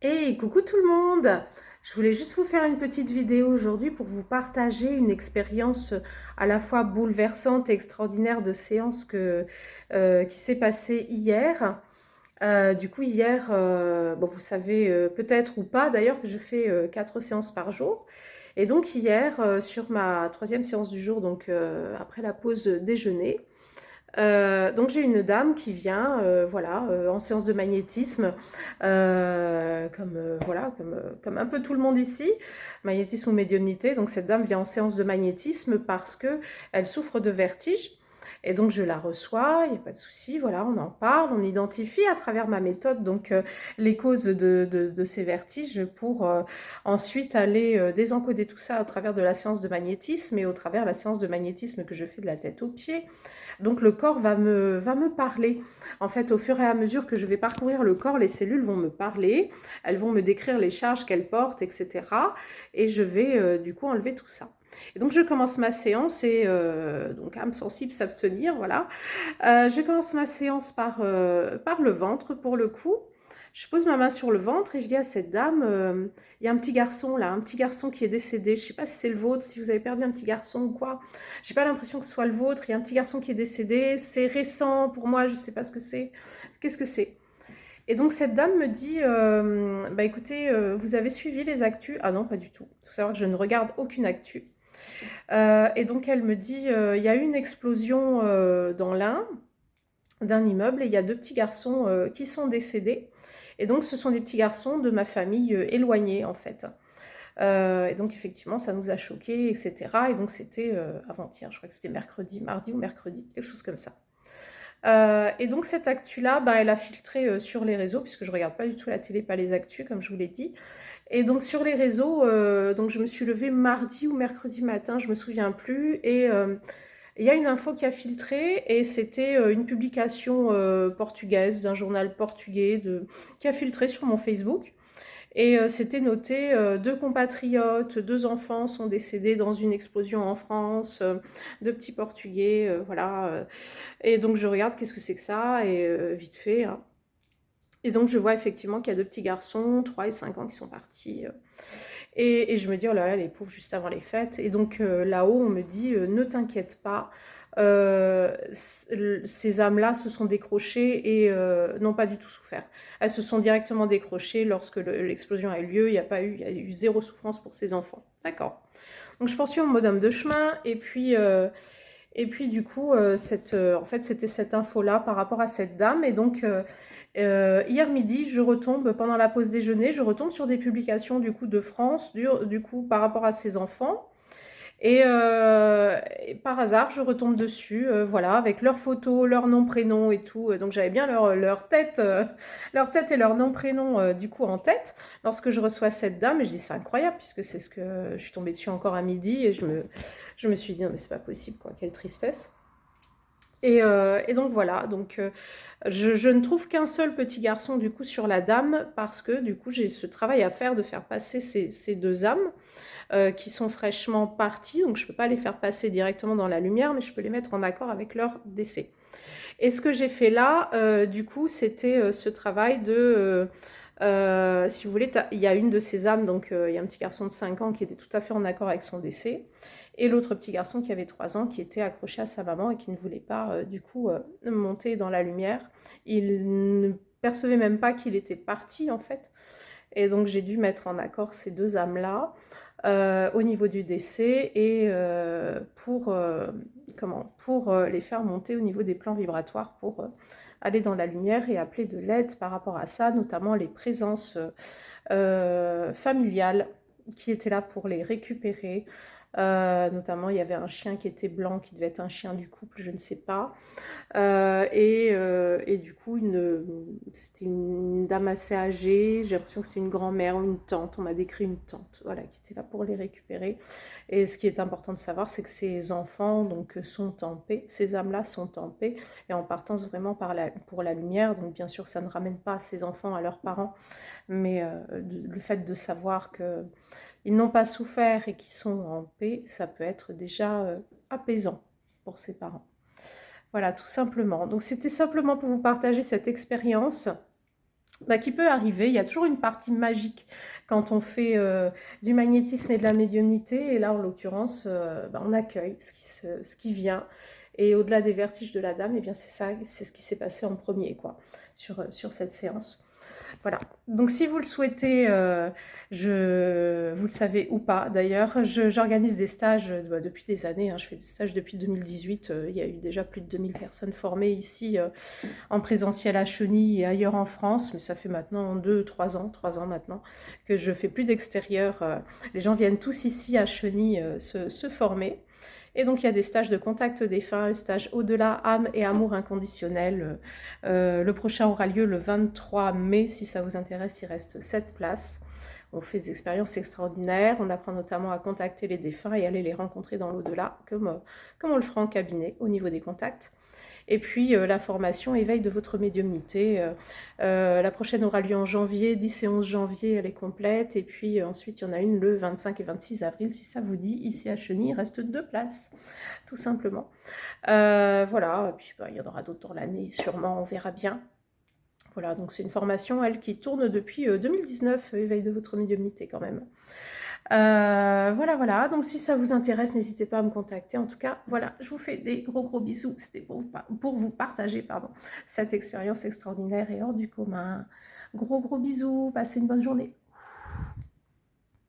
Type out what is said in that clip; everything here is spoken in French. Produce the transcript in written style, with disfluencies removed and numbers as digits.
Hey, coucou tout le monde! Je voulais juste vous faire une petite vidéo aujourd'hui pour vous partager une expérience à la fois bouleversante et extraordinaire de séance qui s'est passée hier. Du coup, hier, bon, vous savez peut-être ou pas d'ailleurs que je fais 4 séances par jour. Et donc hier, sur ma troisième séance du jour, donc après la pause déjeuner, donc j'ai une dame qui vient, voilà, en séance de magnétisme, voilà, comme un peu tout le monde ici, magnétisme ou médiumnité. Donc cette dame vient en séance de magnétisme parce que elle souffre de vertige. Et donc je la reçois, il n'y a pas de souci, voilà, on en parle, on identifie à travers ma méthode donc les causes de ces vertiges pour ensuite aller désencoder tout ça à travers de la séance de magnétisme et au travers de la séance de magnétisme que je fais de la tête aux pieds. Donc le corps va me parler. En fait, au fur et à mesure que je vais parcourir le corps, les cellules vont me parler, elles vont me décrire les charges qu'elles portent, etc. Et je vais du coup enlever tout ça. Et donc je commence ma séance et donc âme sensible s'abstenir, voilà. Je commence ma séance par le ventre pour le coup. Je pose ma main sur le ventre et je dis à cette dame, il y a un petit garçon là, un petit garçon qui est décédé. Je ne sais pas si c'est le vôtre, si vous avez perdu un petit garçon ou quoi. J'ai pas l'impression que ce soit le vôtre. Il y a un petit garçon qui est décédé. C'est récent pour moi, je ne sais pas ce que c'est. Qu'est-ce que c'est? Et donc cette dame me dit, bah écoutez, vous avez suivi les actus? Ah non, pas du tout. Il faut savoir que je ne regarde aucune actu. Et donc elle me dit, il y a eu une explosion dans l'Ain d'un immeuble et il y a deux petits garçons qui sont décédés. Et donc ce sont des petits garçons de ma famille éloignée en fait. Et donc effectivement ça nous a choqués, etc. Et donc c'était avant-hier, je crois que c'était mercredi, mardi ou mercredi, quelque chose comme ça. Et donc cette actu-là, bah, elle a filtré sur les réseaux, puisque je ne regarde pas du tout la télé, pas les actus, comme je vous l'ai dit. Et donc sur les réseaux, donc je me suis levée mardi ou mercredi matin, je ne me souviens plus, et il y a une info qui a filtré et c'était une publication portugaise d'un journal portugais qui a filtré sur mon Facebook. Et c'était noté, deux compatriotes, deux enfants sont décédés dans une explosion en France, deux petits Portugais, voilà. Et donc je regarde qu'est-ce que c'est que ça, et vite fait, hein. Et donc je vois effectivement qu'il y a deux petits garçons, 3 et 5 ans, qui sont partis. Et je me dis, oh là là, les pauvres, juste avant les fêtes. Et donc là-haut, on me dit, ne t'inquiète pas, ces âmes-là se sont décrochées et n'ont pas du tout souffert. Elles se sont directement décrochées lorsque l'explosion a eu lieu. Il y a eu zéro souffrance pour ces enfants. D'accord. Donc je poursuis en mode homme de chemin. Et puis du coup, en fait, c'était cette info-là par rapport à cette dame. Et donc, hier midi, je retombe, pendant la pause déjeuner, je retombe sur des publications du coup de France, du coup par rapport à ces enfants. Et par hasard, je retombe dessus, voilà, avec leurs photos, leur nom, prénom et tout. Donc j'avais bien leur tête et leur nom, prénom du coup en tête lorsque je reçois cette dame. Et je dis c'est incroyable puisque c'est ce que je suis tombée dessus encore à midi et je me suis dit non mais c'est pas possible quoi, quelle tristesse. Et donc voilà, donc je ne trouve qu'un seul petit garçon du coup sur la dame parce que du coup j'ai ce travail à faire de faire passer ces deux âmes qui sont fraîchement parties, donc je ne peux pas les faire passer directement dans la lumière, mais je peux les mettre en accord avec leur décès. Et ce que j'ai fait là, du coup, c'était ce travail si vous voulez, il y a une de ces âmes, donc il y a un petit garçon de 5 ans qui était tout à fait en accord avec son décès, et l'autre petit garçon qui avait 3 ans qui était accroché à sa maman et qui ne voulait pas, du coup, monter dans la lumière. Il ne percevait même pas qu'il était parti, en fait. Et donc j'ai dû mettre en accord ces deux âmes-là au niveau du décès et pour les faire monter au niveau des plans vibratoires pour aller dans la lumière et appeler de l'aide par rapport à ça, notamment les présences familiales qui étaient là pour les récupérer. Notamment, il y avait un chien qui était blanc, qui devait être un chien du couple, je ne sais pas. Et du coup, c'était une dame assez âgée, j'ai l'impression que c'était une grand-mère ou une tante, on m'a décrit une tante, voilà, qui était là pour les récupérer. Et ce qui est important de savoir, c'est que ces enfants donc, sont en paix, ces âmes-là sont en paix, et en partance vraiment pour la lumière. Donc bien sûr, ça ne ramène pas ces enfants à leurs parents, mais le fait de savoir qu'ils n'ont pas souffert et qu'ils sont en paix, ça peut être déjà apaisant pour ces parents. Voilà, tout simplement. Donc c'était simplement pour vous partager cette expérience Bah, qui peut arriver. Il y a toujours une partie magique quand on fait du magnétisme et de la médiumnité. Et là, en l'occurrence, bah, on accueille ce qui vient. Et au-delà des vertiges de la dame, eh bien, c'est ça, c'est ce qui s'est passé en premier, quoi, sur cette séance. Voilà. Donc, si vous le souhaitez, vous le savez ou pas, d'ailleurs, j'organise des stages depuis des années. Hein, je fais des stages depuis 2018. Il y a eu déjà plus de 2000 personnes formées ici en présentiel à Cheny et ailleurs en France, mais ça fait maintenant 3 ans maintenant, que je fais plus d'extérieur. Les gens viennent tous ici à Cheny se former. Et donc il y a des stages de contact défunt, le stage au-delà, âme et amour inconditionnel. Le prochain aura lieu le 23 mai, si ça vous intéresse, il reste 7 places. On fait des expériences extraordinaires, on apprend notamment à contacter les défunts et aller les rencontrer dans l'au-delà, comme on le fera en cabinet au niveau des contacts. Et puis la formation éveil de votre médiumnité. La prochaine aura lieu en janvier, 10 et 11 janvier, elle est complète. Et puis ensuite, il y en a une le 25 et 26 avril, si ça vous dit. Ici à Cheny, il reste 2 places, tout simplement. Voilà, et puis il y en aura d'autres dans l'année, sûrement, on verra bien. Voilà, donc c'est une formation, elle, qui tourne depuis 2019, éveil de votre médiumnité quand même. Voilà. Donc, si ça vous intéresse, n'hésitez pas à me contacter. En tout cas, voilà, je vous fais des gros bisous. C'était pour vous partager, cette expérience extraordinaire et hors du commun. Gros bisous. Passez une bonne journée.